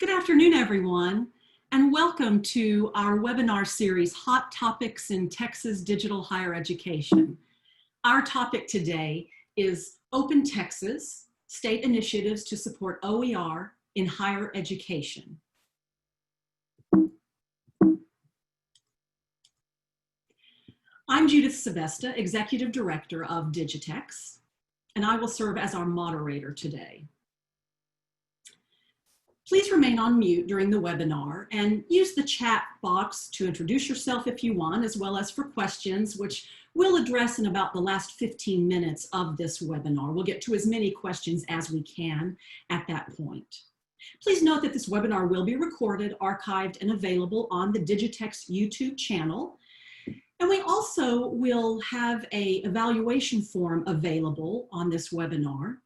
Good afternoon, everyone, and welcome to our webinar series, Hot Topics in Texas Digital Higher Education. Our topic today is Open Texas, State Initiatives to Support OER in Higher Education. I'm Judith Sebesta, Executive Director of Digitex, and I will serve as our moderator today. Please remain on mute during the webinar and use the chat box to introduce yourself if you want, as well as for questions, which we'll address in about the last 15 minutes of this webinar. We'll get to as many questions as we can at that point. Please note that this webinar will be recorded, archived, and available on the Digitex YouTube channel. And we also will have an evaluation form available on this webinar.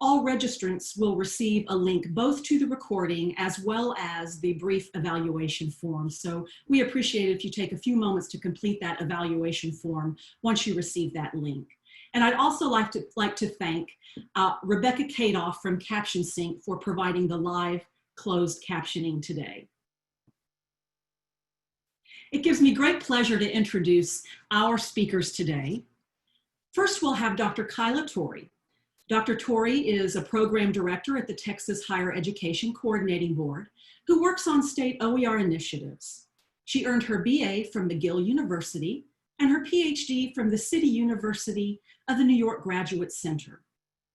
All registrants will receive a link both to the recording as well as the brief evaluation form. So we appreciate it if you take a few moments to complete that evaluation form once you receive that link. And I'd also like to thank Rebecca Kadoff from CaptionSync for providing the live closed captioning today. It gives me great pleasure to introduce our speakers today. First, we'll have Dr. Kyla Torrey. Dr. Torrey is a program director at the Texas Higher Education Coordinating Board who works on state OER initiatives. She earned her BA from McGill University and her PhD from the City University of the New York Graduate Center.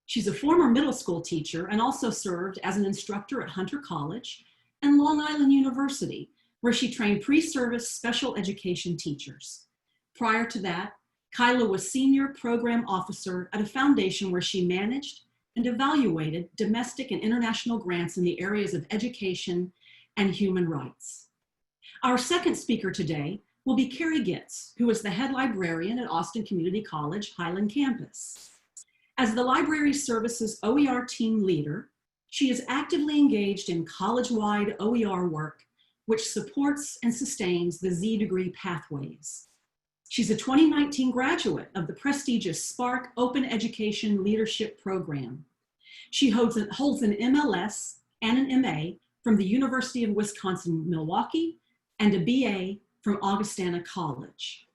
She's a former middle school teacher and also served as an instructor at Hunter College and Long Island University, where she trained pre-service special education teachers. Prior to that, Kyla was senior program officer at a foundation where she managed and evaluated domestic and international grants in the areas of education and human rights. Our second speaker today will be Carrie Gitz, who is the head librarian at Austin Community College Highland Campus. As the Library Services OER team leader, she is actively engaged in college-wide OER work, which supports and sustains the Z-degree pathways. She's a 2019 graduate of the prestigious Spark Open Education Leadership Program. She holds an MLS and an MA from the University of Wisconsin-Milwaukee and a BA from Augustana College.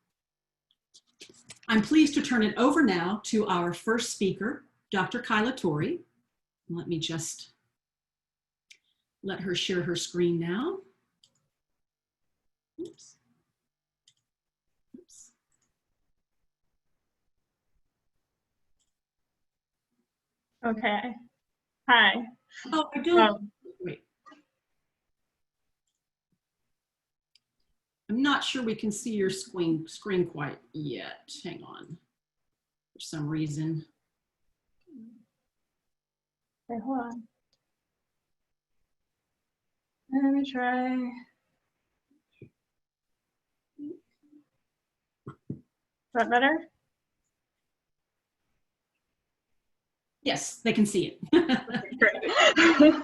I'm pleased to turn it over now to our first speaker, Dr. Kyla Torrey. Let me just let her share her screen now. Oops. Okay. Hi. Oh, I do. Wait. I'm not sure we can see your screen quite yet. Hang on. For some reason. Okay, hold on. Let me try. Is that better? Yes, they can see it. Great.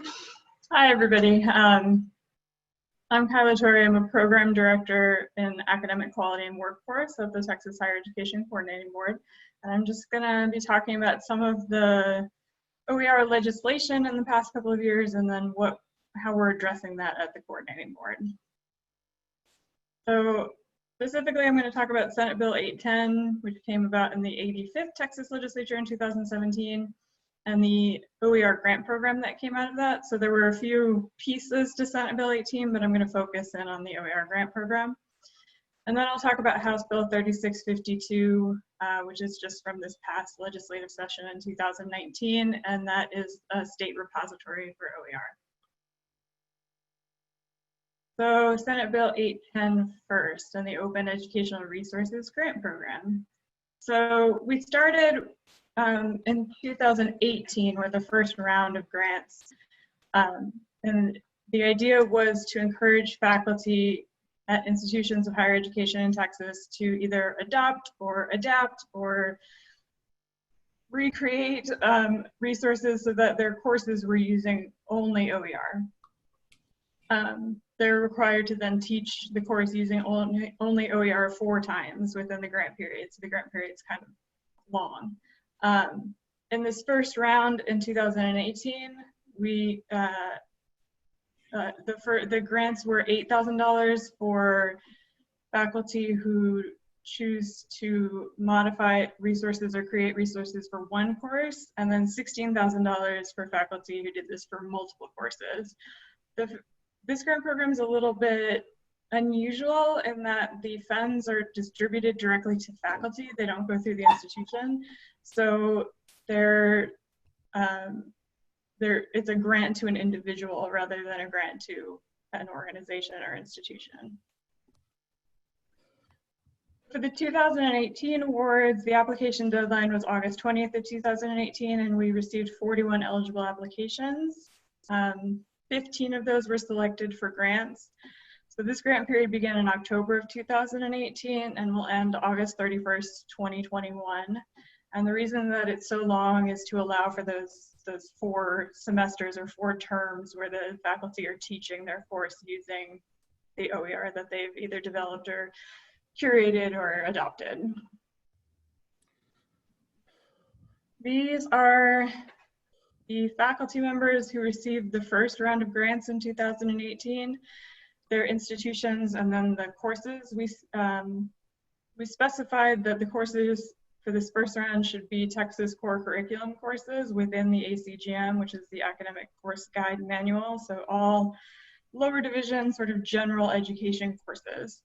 Hi, everybody. I'm Kyla Torrey. I'm a program director in academic quality and workforce of the Texas Higher Education Coordinating Board. And I'm just going to be talking about some of the OER legislation in the past couple of years and then how we're addressing that at the coordinating board. So specifically, I'm going to talk about Senate Bill 810, which came about in the 85th Texas legislature in 2017. And the OER grant program that came out of that. So there were a few pieces to Senate Bill 18, but I'm going to focus in on the OER grant program. And then I'll talk about House Bill 3652, which is just from this past legislative session in 2019, and that is a state repository for OER. So Senate Bill 810 first, and the Open Educational Resources Grant Program. So we started in 2018 with the first round of grants. And the idea was to encourage faculty at institutions of higher education in Texas to either adopt or adapt or recreate resources so that their courses were using only OER. They're required to then teach the course using only OER 4 times within the grant period. So the grant period is kind of long. In this first round in 2018, we The grants were $8,000 for faculty who choose to modify resources or create resources for one course, and then $16,000 for faculty who did this for multiple courses. This grant program is a little bit unusual in that the funds are distributed directly to faculty. They don't go through the institution. So it's a grant to an individual rather than a grant to an organization or institution. For the 2018 awards, the application deadline was August 20th of 2018, and we received 41 eligible applications. 15 of those were selected for grants. So this grant period began in October of 2018 and will end August 31st, 2021. And the reason that it's so long is to allow for those 4 semesters or 4 terms where the faculty are teaching their course using the OER that they've either developed or curated or adopted. These are the faculty members who received the first round of grants in 2018, their institutions, and then the courses. We specified that the courses for this first round should be Texas core curriculum courses within the ACGM, which is the Academic Course Guide Manual. So all lower division sort of general education courses.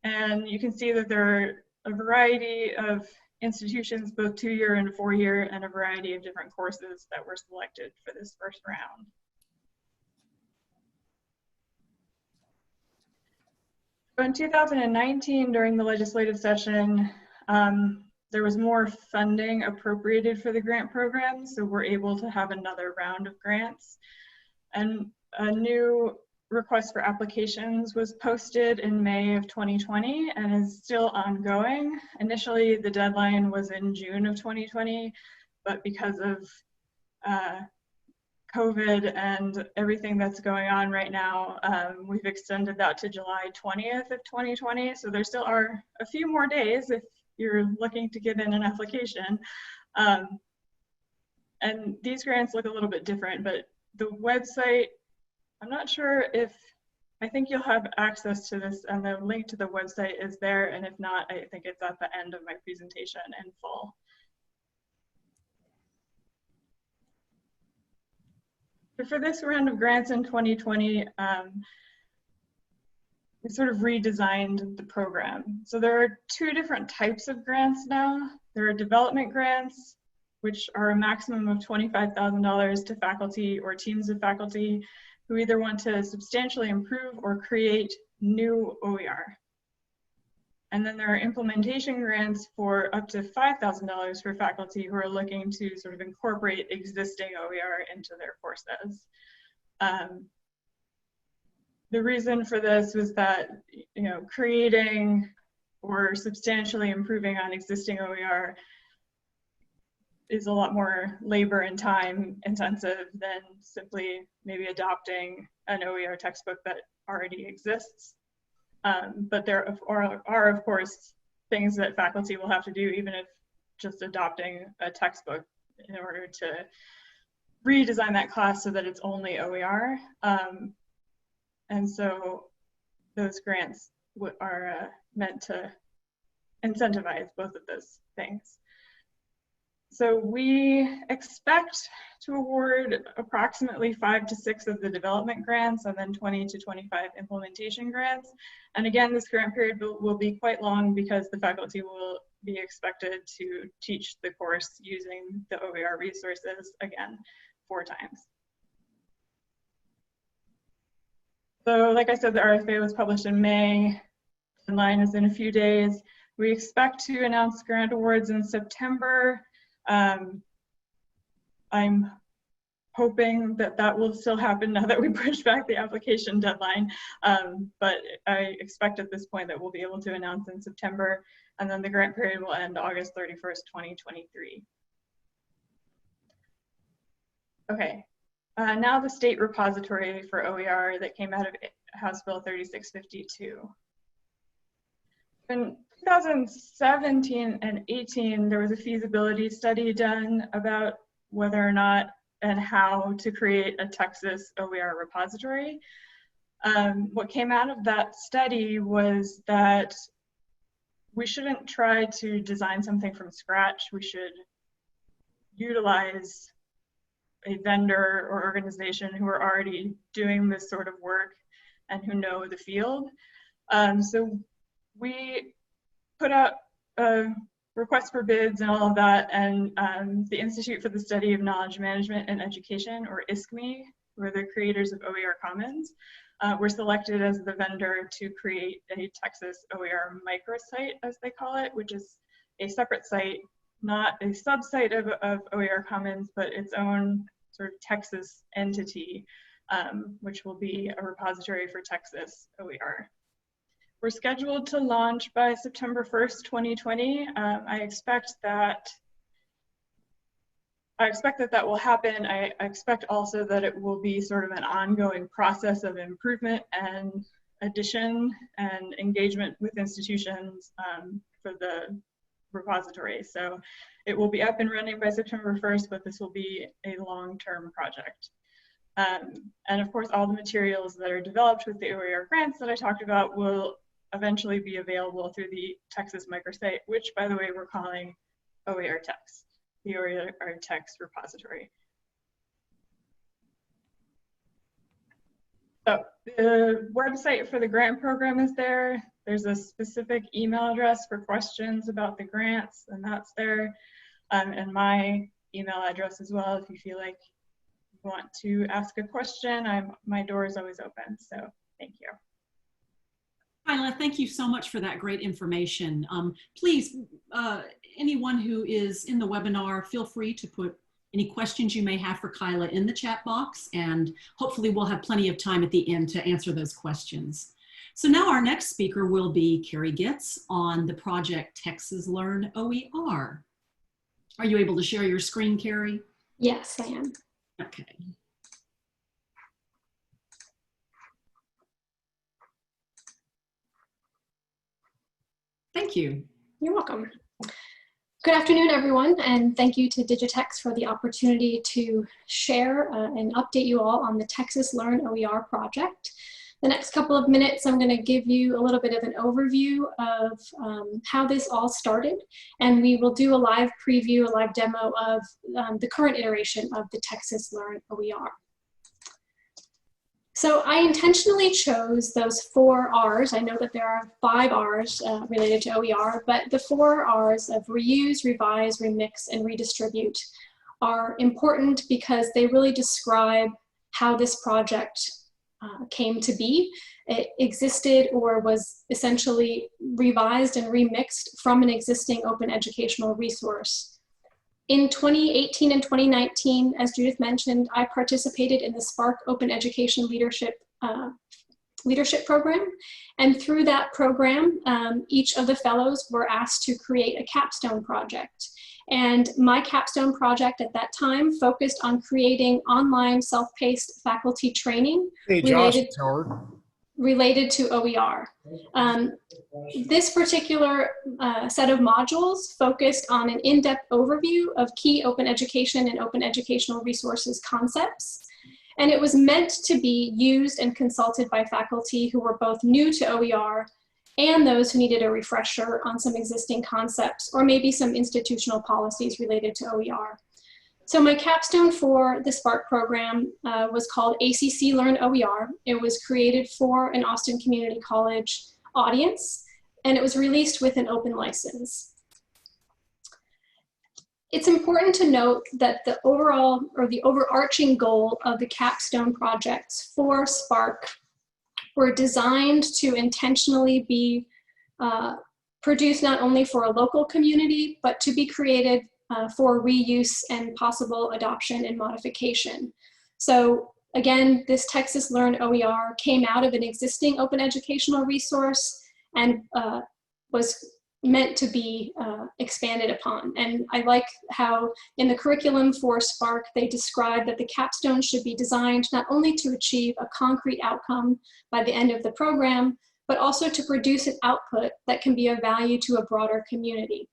And you can see that there are a variety of institutions, both 2-year and 4-year, and a variety of different courses that were selected for this first round. So in 2019, during the legislative session, there was more funding appropriated for the grant program, so we're able to have another round of grants. And a new request for applications was posted in May of 2020 and is still ongoing. Initially, the deadline was in June of 2020, but because of COVID and everything that's going on right now, we've extended that to July 20th of 2020. So there still are a few more days if you're looking to get in an application. And these grants look a little bit different, but the website, I'm not sure if, I think you'll have access to this, and the link to the website is there, and if not, I think it's at the end of my presentation in full. So for this round of grants in 2020, we sort of redesigned the program. So there are 2 different types of grants now. There are development grants, which are a maximum of $25,000 to faculty or teams of faculty who either want to substantially improve or create new OER. And then there are implementation grants for up to $5,000 for faculty who are looking to sort of incorporate existing OER into their courses. The reason for this was that, creating or substantially improving on existing OER is a lot more labor and time intensive than simply maybe adopting an OER textbook that already exists. But there are, of course, things that faculty will have to do, even if just adopting a textbook in order to redesign that class so that it's only OER. And so those grants are meant to incentivize both of those things. So we expect to award approximately 5 to 6 of the development grants and then 20 to 25 implementation grants. And again, this grant period will be quite long because the faculty will be expected to teach the course using the OER resources, again, 4 times. So like I said, the RFA was published in May. The deadline is in a few days. We expect to announce grant awards in September. I'm hoping that that will still happen now that we push back the application deadline, but I expect at this point that we'll be able to announce in September, and then the grant period will end August 31st, 2023. Okay, now the state repository for OER that came out of House Bill 3652. In 2017 and 18, there was a feasibility study done about whether or not and how to create a Texas OER repository. What came out of that study was that we shouldn't try to design something from scratch. We should utilize a vendor or organization who are already doing this sort of work and who know the field. So we put out a request for bids and all of that, and the Institute for the Study of Knowledge Management and Education, or ISKME, who are the creators of OER Commons, were selected as the vendor to create a Texas OER microsite, as they call it, which is a separate site, not a subsite of OER Commons, but its own sort of Texas entity, which will be a repository for Texas OER. We're scheduled to launch by September 1st, 2020. I expect that will happen. I expect also that it will be sort of an ongoing process of improvement and addition and engagement with institutions for the repository. So it will be up and running by September 1st, but this will be a long-term project. And of course, all the materials that are developed with the OER grants that I talked about will eventually be available through the Texas microsite, which, by the way, we're calling OER Text, the OER Text repository. So the website for the grant program is there. There's a specific email address for questions about the grants, and that's there. And my email address as well, if you feel like you want to ask a question. My door is always open, so thank you. Kyla, thank you so much for that great information. Please, anyone who is in the webinar, feel free to put any questions you may have for Kyla in the chat box, and hopefully we'll have plenty of time at the end to answer those questions. So now our next speaker will be Carrie Gitz on the project Texas Learn OER. Are you able to share your screen, Carrie? Yes, I am. Okay. Thank you. You're welcome. Good afternoon, everyone, and thank you to Digitex for the opportunity to share and update you all on the Texas Learn OER project. The next couple of minutes, I'm going to give you a little bit of an overview of how this all started, and we will do a live preview, a live demo of the current iteration of the Texas Learn OER. So I intentionally chose those 4 R's. I know that there are 5 R's related to OER, but the 4 R's of reuse, revise, remix, and redistribute are important because they really describe how this project came to be. It existed or was essentially revised and remixed from an existing open educational resource. In 2018 and 2019, as Judith mentioned, I participated in the Spark Open Education Leadership Program. And through that program, each of the fellows were asked to create a capstone project. And my capstone project at that time focused on creating online self-paced faculty training related to OER. This particular set of modules focused on an in-depth overview of key open education and open educational resources concepts. And it was meant to be used and consulted by faculty who were both new to OER and those who needed a refresher on some existing concepts or maybe some institutional policies related to OER. So my capstone for the Spark program was called ACC Learn OER. It was created for an Austin Community College audience, and it was released with an open license. It's important to note that the overall or the overarching goal of the capstone projects for Spark were designed to intentionally be produced not only for a local community, but to be created for reuse and possible adoption and modification. So again, this Texas Learn OER came out of an existing open educational resource and was meant to be expanded upon. And I like how in the curriculum for Spark, they describe that the capstone should be designed not only to achieve a concrete outcome by the end of the program, but also to produce an output that can be of value to a broader community.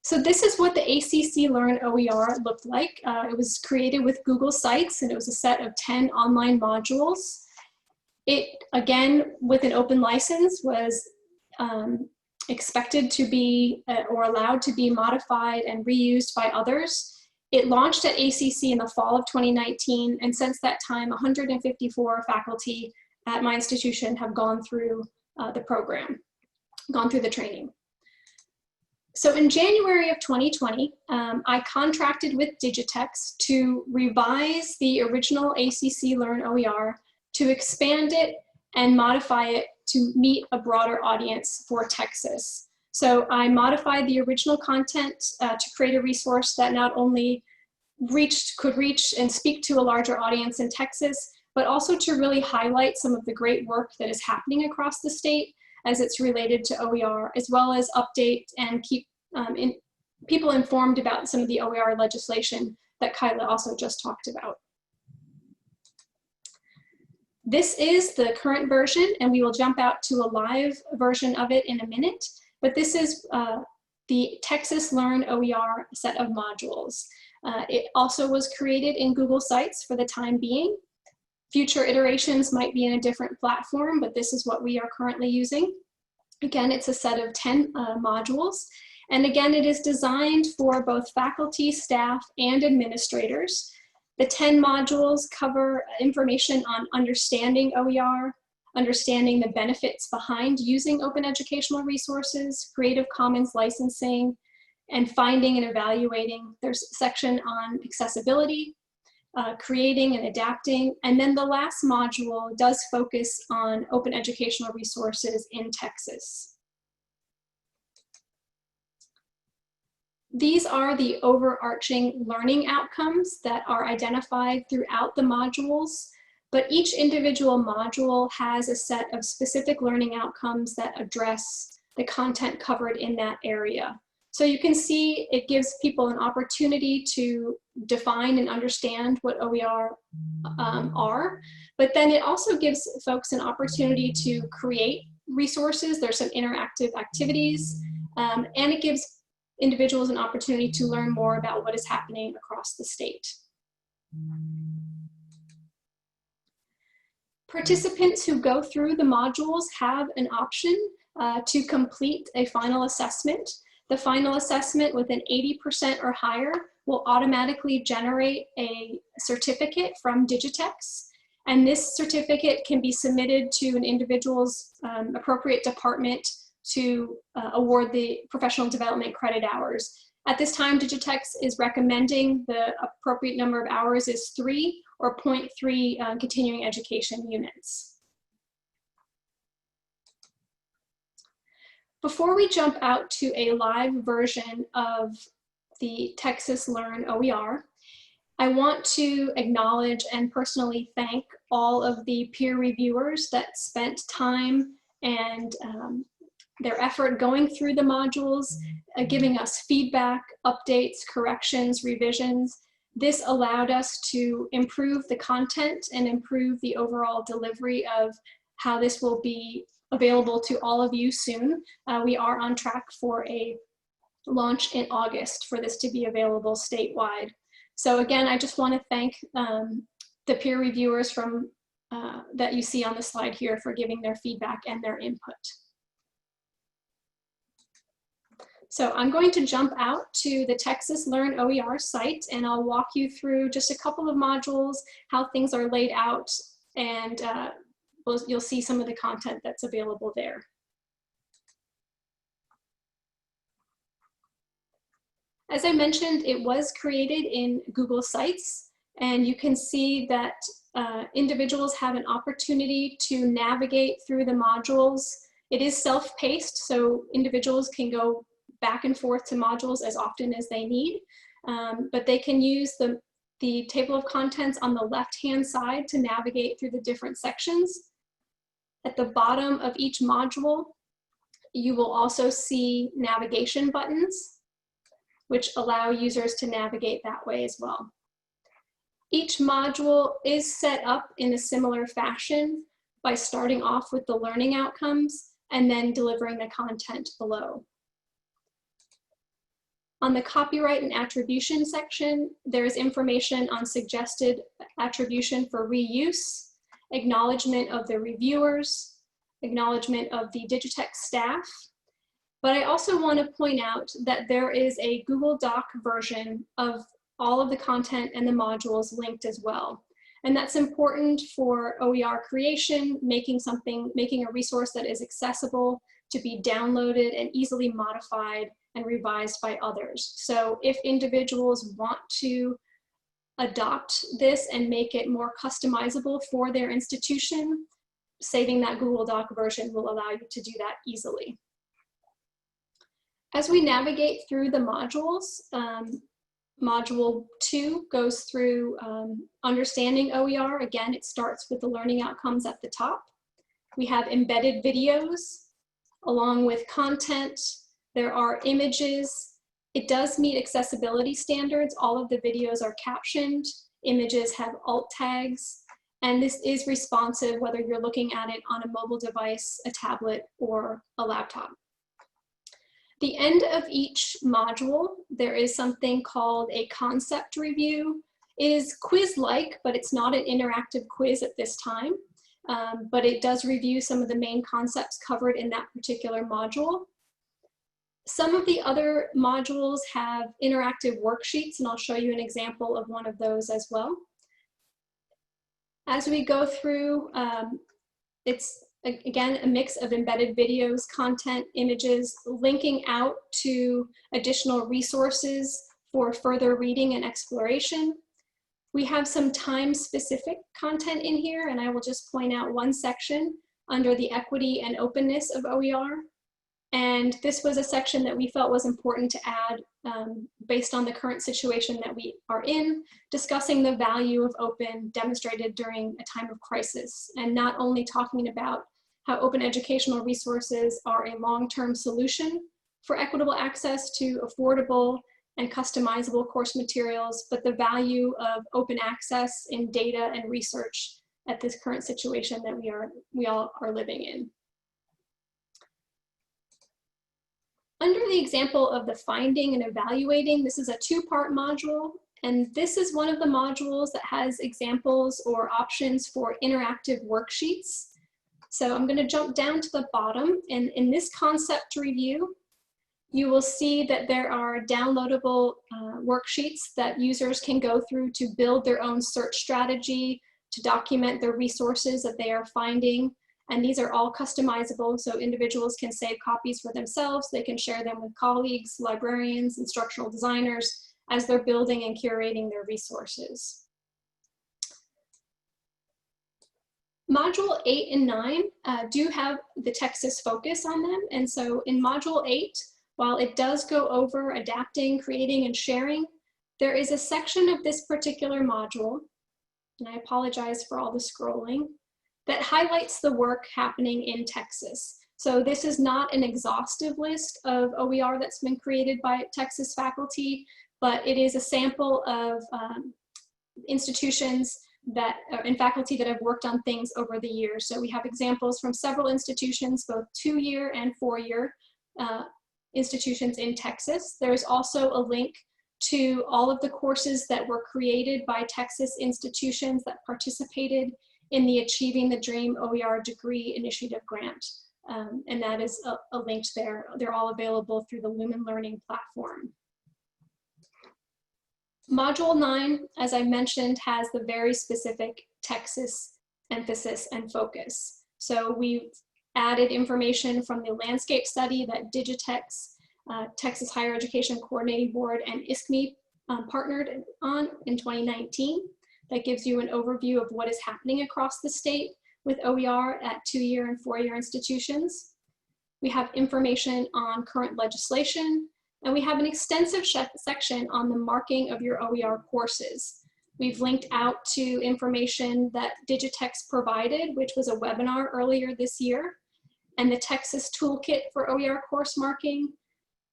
So this is what the ACC Learn OER looked like. It was created with Google Sites, and it was a set of 10 online modules. It, again, with an open license, was expected to be or allowed to be modified and reused by others. It launched at ACC in the fall of 2019, and since that time, 154 faculty at my institution have gone through the program, gone through the training. So in January of 2020, I contracted with Digitex to revise the original ACC Learn OER, to expand it and modify it to meet a broader audience for Texas. So I modified the original content to create a resource that not only could reach and speak to a larger audience in Texas, but also to really highlight some of the great work that is happening across the state as it's related to OER, as well as update and keep people informed about some of the OER legislation that Kyla also just talked about. This is the current version, and we will jump out to a live version of it in a minute, but this is the Texas Learn OER set of modules. It also was created in Google Sites for the time being. Future iterations might be in a different platform, but this is what we are currently using. Again, it's a set of 10 modules. And again, it is designed for both faculty, staff, and administrators. The 10 modules cover information on understanding OER, understanding the benefits behind using open educational resources, Creative Commons licensing, and finding and evaluating. There's a section on accessibility, creating and adapting, and then the last module does focus on open educational resources in Texas. These are the overarching learning outcomes that are identified throughout the modules, but each individual module has a set of specific learning outcomes that address the content covered in that area. So you can see it gives people an opportunity to define and understand what OER are, but then it also gives folks an opportunity to create resources. There's some interactive activities, and it gives individuals an opportunity to learn more about what is happening across the state. Participants who go through the modules have an option to complete a final assessment. The final assessment with an 80% or higher will automatically generate a certificate from Digitex. And this certificate can be submitted to an individual's appropriate department to award the professional development credit hours. At this time, Digitex is recommending the appropriate number of hours is 3 or 0.3 continuing education units. Before we jump out to a live version of the Texas Learn OER, I want to acknowledge and personally thank all of the peer reviewers that spent time and their effort going through the modules, giving us feedback, updates, corrections, revisions. This allowed us to improve the content and improve the overall delivery of how this will be available to all of you soon. We are on track for a launch in August for this to be available statewide. So again, I just want to thank the peer reviewers from that you see on the slide here for giving their feedback and their input. So I'm going to jump out to the Texas Learn OER site, and I'll walk you through just a couple of modules, how things are laid out, and you'll see some of the content that's available there. As I mentioned, it was created in Google Sites, and you can see that individuals have an opportunity to navigate through the modules. It is self-paced, so individuals can go back and forth to modules as often as they need, but they can use the table of contents on the left-hand side to navigate through the different sections. At the bottom of each module, you will also see navigation buttons, which allow users to navigate that way as well. Each module is set up in a similar fashion by starting off with the learning outcomes and then delivering the content below. On the copyright and attribution section, there is information on suggested attribution for reuse, acknowledgement of the reviewers, acknowledgement of the Digitex staff. But I also want to point out that there is a Google Doc version of all of the content and the modules linked as well. And that's important for OER creation, making a resource that is accessible to be downloaded and easily modified and revised by others. So if individuals want to adopt this and make it more customizable for their institution, saving that Google Doc version will allow you to do that easily. As we navigate through the modules, Module 2 goes through understanding OER. Again, it starts with the learning outcomes at the top. We have embedded videos along with content. There are images. It does meet accessibility standards. All of the videos are captioned. Images have alt tags. And this is responsive whether you're looking at it on a mobile device, a tablet, or a laptop. The end of each module, there is something called a concept review. It is quiz-like, but it's not an interactive quiz at this time. But it does review some of the main concepts covered in that particular module. Some of the other modules have interactive worksheets, and I'll show you an example of one of those as well. As we go through, it's again a mix of embedded videos, content, images, linking out to additional resources for further reading and exploration. We have some time-specific content in here, and I will just point out one section under the equity and openness of OER. And this was a section that we felt was important to add based on the current situation that we are in, discussing the value of open demonstrated during a time of crisis, and not only talking about how open educational resources are a long-term solution for equitable access to affordable and customizable course materials, but the value of open access in data and research at this current situation that we all are living in. Under the example of the finding and evaluating, this is a two-part module, and this is one of the modules that has examples or options for interactive worksheets. So I'm going to jump down to the bottom, and in this concept review, you will see that there are downloadable worksheets that users can go through to build their own search strategy, to document the resources that they are finding. And these are all customizable, so individuals can save copies for themselves. They can share them with colleagues, librarians, instructional designers as they're building and curating their resources. Module 8 and 9 do have the Texas focus on them. And so in Module 8, while it does go over adapting, creating, and sharing, there is a section of this particular module, and I apologize for all the scrolling, that highlights the work happening in Texas. So this is not an exhaustive list of OER that's been created by Texas faculty, but it is a sample of institutions that, and faculty that have worked on things over the years. So we have examples from several institutions, both 2-year and 4-year institutions in Texas. There's also a link to all of the courses that were created by Texas institutions that participated in the Achieving the Dream OER Degree Initiative Grant. And that is a link there. They're all available through the Lumen Learning platform. Module 9, as I mentioned, has the very specific Texas emphasis and focus. So we've added information from the landscape study that Digitex, Texas Higher Education Coordinating Board, and ISKME partnered on in 2019. That gives you an overview of what is happening across the state with OER at 2-year and 4-year institutions. We have information on current legislation, and we have an extensive section on the marking of your OER courses. We've linked out to information that Digitex provided, which was a webinar earlier this year, and the Texas Toolkit for OER course marking,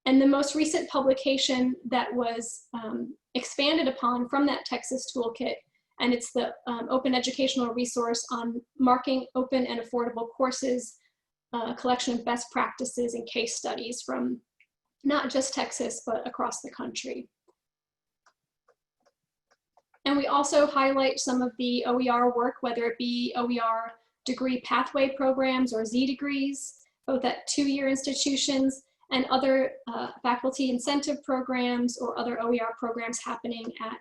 and the most recent publication that was expanded upon from that Texas Toolkit, and it's the Open Educational Resource on Marking Open and Affordable Courses, a collection of best practices and case studies from not just Texas, but across the country. And we also highlight some of the OER work, whether it be OER degree pathway programs or Z degrees, both at 2-year institutions, and other faculty incentive programs or other OER programs happening at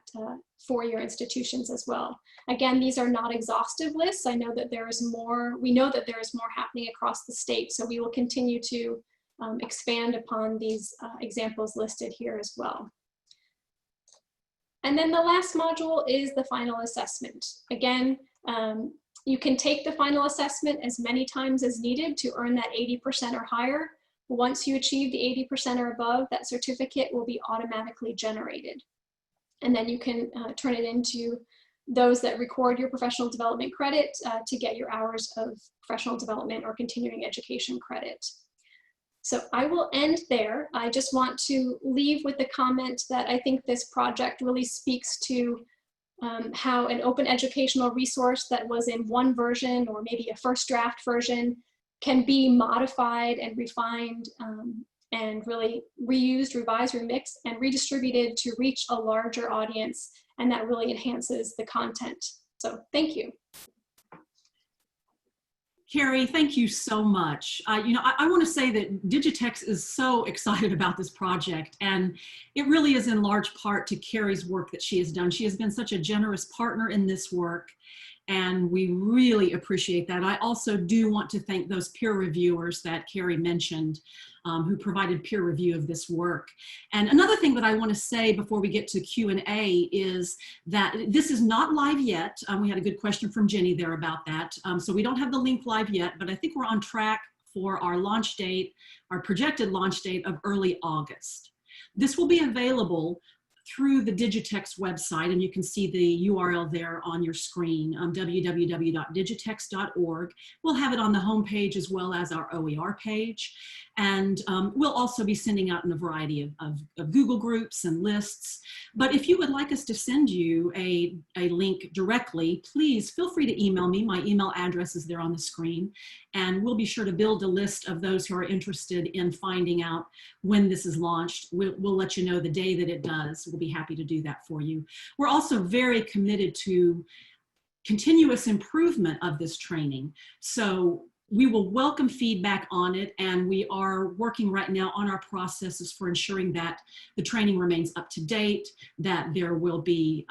4-year institutions as well. Again, these are not exhaustive lists. I know that there is more, we know that there is more happening across the state, so we will continue to expand upon these examples listed here as well. And then the last module is the final assessment. Again, you can take the final assessment as many times as needed to earn that 80% or higher. Once you achieve the 80% or above, that certificate will be automatically generated. And then you can turn it into those that record your professional development credit to get your hours of professional development or continuing education credit. So I will end there. I just want to leave with the comment that I think this project really speaks to how an open educational resource that was in one version or maybe a first draft version can be modified and refined and really reused, revised, remixed, and redistributed to reach a larger audience, and that really enhances the content. So thank you. Carrie, thank you so much. I want to say that Digitex is so excited about this project, and it really is in large part to Carrie's work that she has done. She has been such a generous partner in this work, and we really appreciate that. I also do want to thank those peer reviewers that Carrie mentioned who provided peer review of this work. And another thing that I want to say before we get to Q&A is that this is not live yet. We had a good question from Jenny there about that. So we don't have the link live yet, but I think we're on track for our launch date, our projected launch date of early August. This will be available through the Digitex website, and you can see the URL there on your screen, www.digitex.org. We'll have it on the homepage as well as our OER page. And we'll also be sending out in a variety of Google groups and lists. But if you would like us to send you a link directly, please feel free to email me. My email address is there on the screen. And we'll be sure to build a list of those who are interested in finding out when this is launched. We'll let you know the day that it does. We'll be happy to do that for you. We're also very committed to continuous improvement of this training. So we will welcome feedback on it, and we are working right now on our processes for ensuring that the training remains up to date, that there will be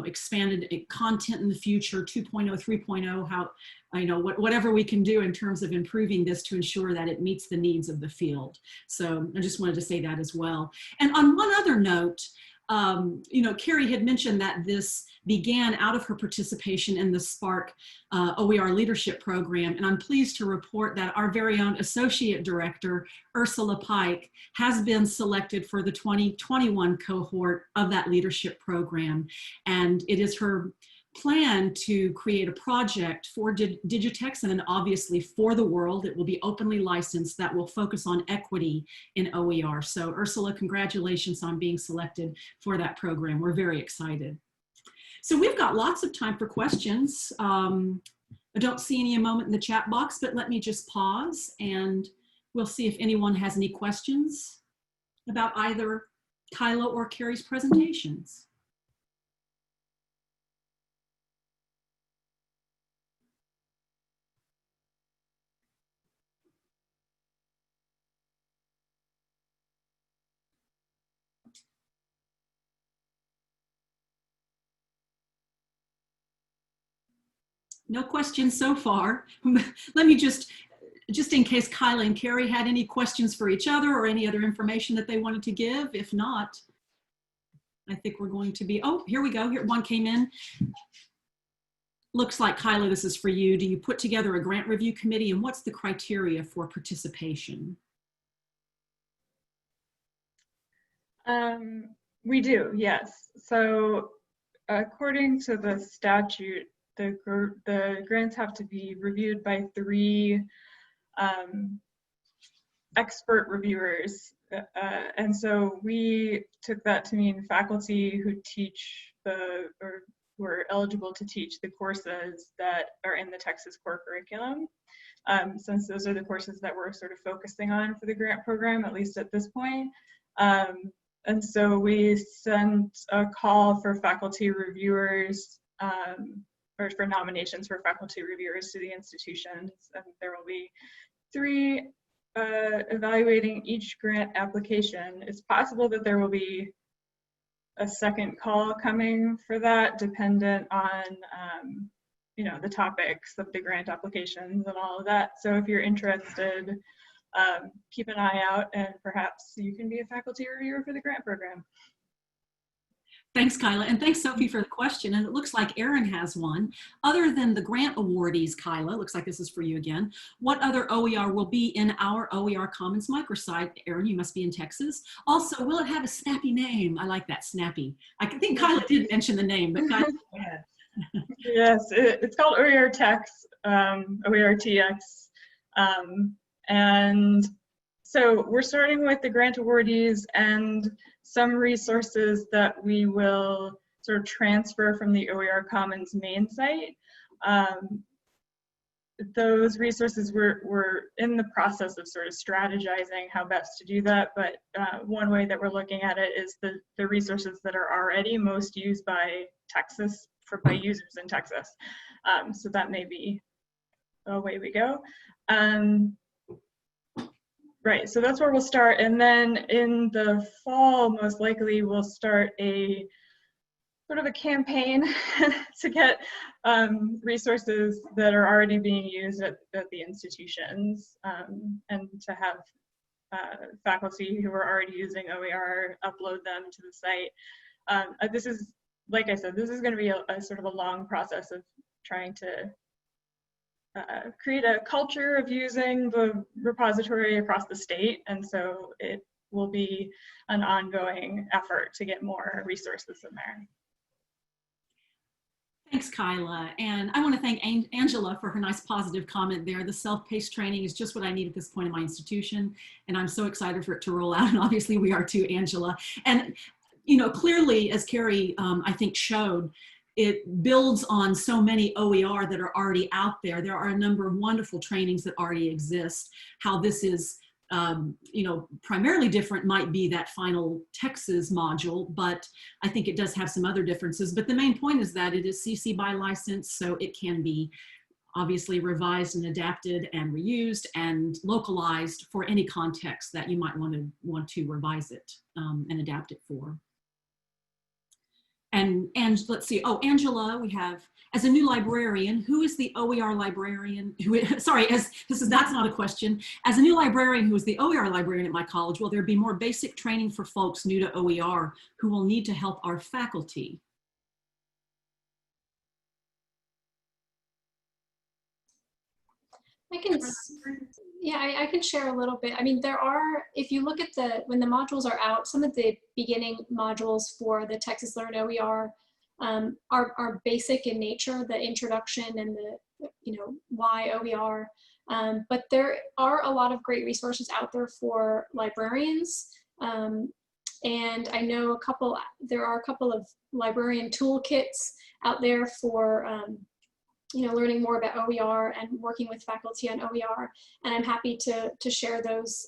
expanded content in the future, 2.0, 3.0, whatever we can do in terms of improving this to ensure that it meets the needs of the field. So I just wanted to say that as well. And on one other note, Carrie had mentioned that this began out of her participation in the Spark OER Leadership Program, and I'm pleased to report that our very own Associate Director, Ursula Pike, has been selected for the 2021 cohort of that leadership program, and it is her plan to create a project for Digitex and obviously for the world. It will be openly licensed that will focus on equity in OER. So Ursula, congratulations on being selected for that program. We're very excited. So we've got lots of time for questions. I don't see any moment in the chat box, but let me just pause and we'll see if anyone has any questions about either Kyla or Carrie's presentations. No questions so far. Let me just in case Kyla and Carrie had any questions for each other or any other information that they wanted to give. If not, I think we're going to be, oh, here we go. Here, one came in. Looks like, Kyla, this is for you. Do you put together a grant review committee, and what's the criteria for participation? We do, yes. So according to the statute, the grants have to be reviewed by 3 expert reviewers. And so we took that to mean faculty who teach or who are eligible to teach the courses that are in the Texas core curriculum. since those are the courses that we're sort of focusing on for the grant program, at least at this point. And so we sent a call for faculty reviewers, or for nominations for faculty reviewers to the institutions, and there will be 3 evaluating each grant application. It's possible that there will be a second call coming for that, dependent on you know, the topics of the grant applications and all of that. So if you're interested, keep an eye out, and perhaps you can be a faculty reviewer for the grant program. Thanks, Kyla, and thanks, Sophie, for the question. And it looks like Erin has one. Other than the grant awardees, Kyla, looks like this is for you again. What other OER will be in our OER Commons microsite? Erin, you must be in Texas. Also, will it have a snappy name? I like that, snappy. I think Kyla did mention the name, but Kyla, go ahead. Yes, it's called OER Tex, OERTX. And so we're starting with the grant awardees and some resources that we will sort of transfer from the OER Commons main site. Those resources, we're in the process of sort of strategizing how best to do that, but one way that we're looking at it is the resources that are already most used by Texas, by users in Texas. So that may be a way we go. Right, so that's where we'll start. And then in the fall, most likely we'll start a sort of a campaign to get resources that are already being used at the institutions, and to have faculty who are already using OER upload them to the site. This is, like I said, this is going to be a sort of a long process of trying to create a culture of using the repository across the state, and so it will be an ongoing effort to get more resources in there. Thanks, Kyla. And I want to thank Angela for her nice positive comment there. The self-paced training is just what I need at this point in my institution, and I'm so excited for it to roll out, and obviously we are too, Angela. And you know, clearly, as Carrie, I think, showed, it builds on so many OER that are already out there. There are a number of wonderful trainings that already exist. How this is, you know, primarily different might be that final Texas module, but I think it does have some other differences. But the main point is that it is CC BY license, so it can be obviously revised and adapted and reused and localized for any context that you might want to revise it and adapt it for. And let's see, oh, Angela, we have, as a new librarian, who is the OER librarian? Sorry, that's not a question. As a new librarian who is the OER librarian at my college, will there be more basic training for folks new to OER who will need to help our faculty? I can share a little bit. I mean, there are, if you look at when the modules are out, some of the beginning modules for the Texas Learn OER are basic in nature, the introduction and the, you know, why OER. But there are a lot of great resources out there for librarians. And I know there are a couple of librarian toolkits out there for, you know, learning more about OER and working with faculty on OER, and I'm happy to share those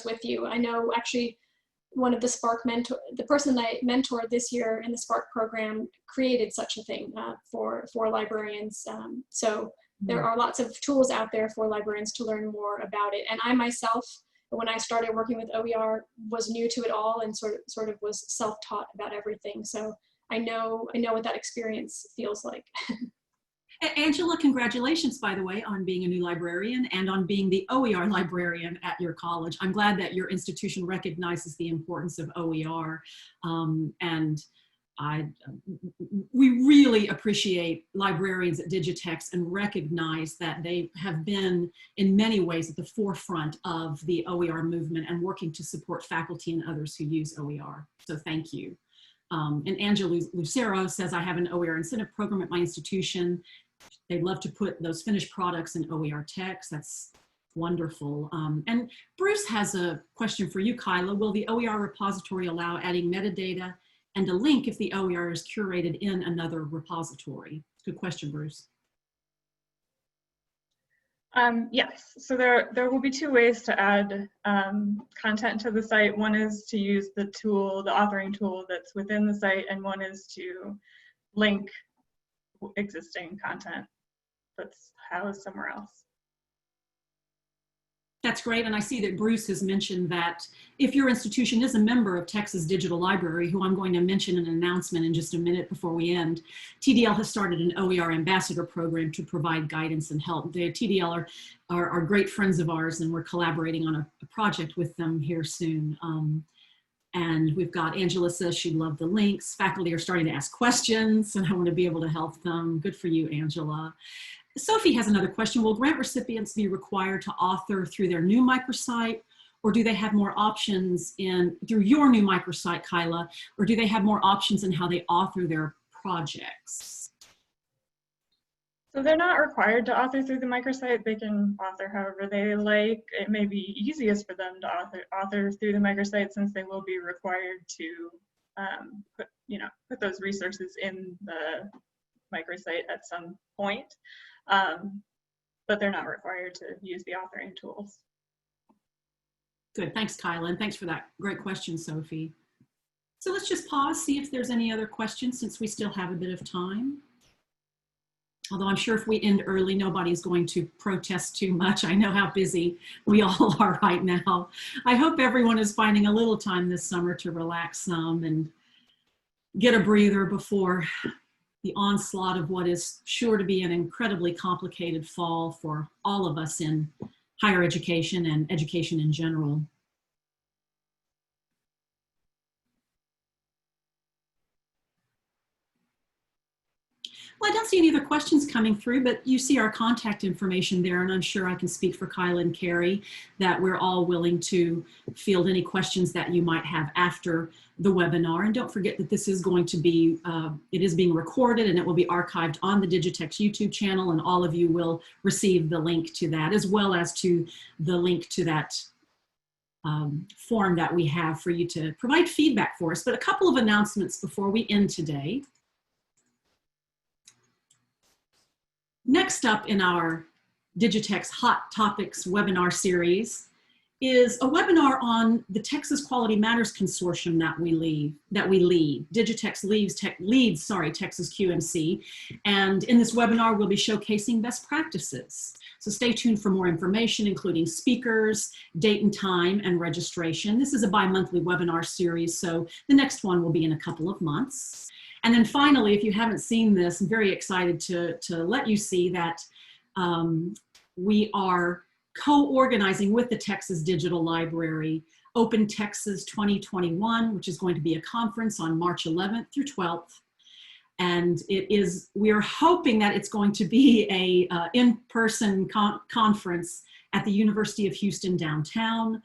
with you. I know actually one of the Spark the person I mentored this year in the Spark program created such a thing for librarians. So there are lots of tools out there for librarians to learn more about it. And I myself, when I started working with OER, was new to it all and sort of was self-taught about everything. So I know what that experience feels like. Angela, congratulations, by the way, on being a new librarian and on being the OER librarian at your college. I'm glad that your institution recognizes the importance of OER, and we really appreciate librarians at Digitex and recognize that they have been in many ways at the forefront of the OER movement and working to support faculty and others who use OER. So thank you. And Angela Lucero says, I have an OER incentive program at my institution. They'd love to put those finished products in OER text. That's wonderful. And Bruce has a question for you, Kyla. Will the OER repository allow adding metadata and a link if the OER is curated in another repository? Good question, Bruce. Yes, so there will be two ways to add content to the site. One is to use the tool, the authoring tool that's within the site, and one is to link existing content that's housed somewhere else. That's great, and I see that Bruce has mentioned that if your institution is a member of Texas Digital Library, who I'm going to mention in an announcement in just a minute before we end, TDL has started an OER ambassador program to provide guidance and help. The TDL are great friends of ours, and we're collaborating on a project with them here soon. And we've got Angela says she'd love the links. Faculty are starting to ask questions, and I want to be able to help them. Good for you, Angela. Sophie has another question. Will grant recipients be required to author through their new microsite, or do they have more options through your new microsite, Kyla, or do they have more options in how they author their projects? So they're not required to author through the microsite. They can author however they like. It may be easiest for them to author through the microsite, since they will be required to put those resources in the microsite at some point. But they're not required to use the authoring tools. Good, thanks, Kyla, and thanks for that great question, Sophie. So let's just pause, see if there's any other questions, since we still have a bit of time. Although I'm sure if we end early, nobody's going to protest too much. I know how busy we all are right now. I hope everyone is finding a little time this summer to relax some and get a breather before the onslaught of what is sure to be an incredibly complicated fall for all of us in higher education and education in general. Well, I don't see any other questions coming through, but you see our contact information there, and I'm sure I can speak for Kyla and Carrie that we're all willing to field any questions that you might have after the webinar. And don't forget that this is going to be, it is being recorded, and it will be archived on the Digitex YouTube channel, and all of you will receive the link to that, as well as to the link to that form that we have for you to provide feedback for us. But a couple of announcements before we end today. Next up in our Digitex Hot Topics webinar series is a webinar on the Texas Quality Matters Consortium that we lead. Digitex leads Texas QMC. And in this webinar, we'll be showcasing best practices. So stay tuned for more information, including speakers, date and time, and registration. This is a bi-monthly webinar series, so the next one will be in a couple of months. And then finally, if you haven't seen this, I'm very excited to let you see that we are co-organizing with the Texas Digital Library Open Texas 2021, which is going to be a conference on March 11th through 12th. And we are hoping that it's going to be a in-person conference at the University of Houston downtown,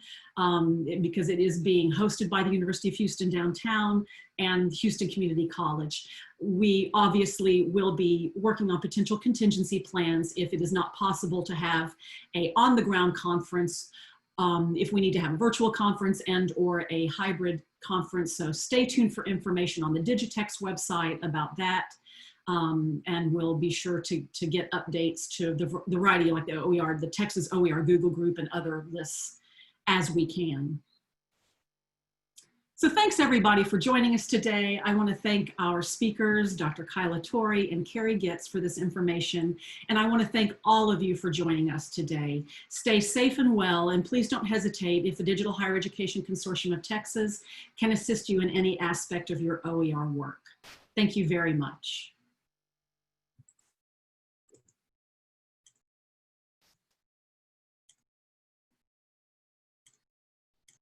because it is being hosted by the University of Houston downtown and Houston Community College. We obviously will be working on potential contingency plans if it is not possible to have a on-the-ground conference, if we need to have a virtual conference and or a hybrid conference. So stay tuned for information on the Digitex website about that. And we'll be sure to get updates to the variety, like the OER, the Texas OER Google group and other lists as we can. So thanks everybody for joining us today. I want to thank our speakers, Dr. Kyla Torrey and Carrie Getz, for this information. And I want to thank all of you for joining us today. Stay safe and well, and please don't hesitate if the Digital Higher Education Consortium of Texas can assist you in any aspect of your OER work. Thank you very much.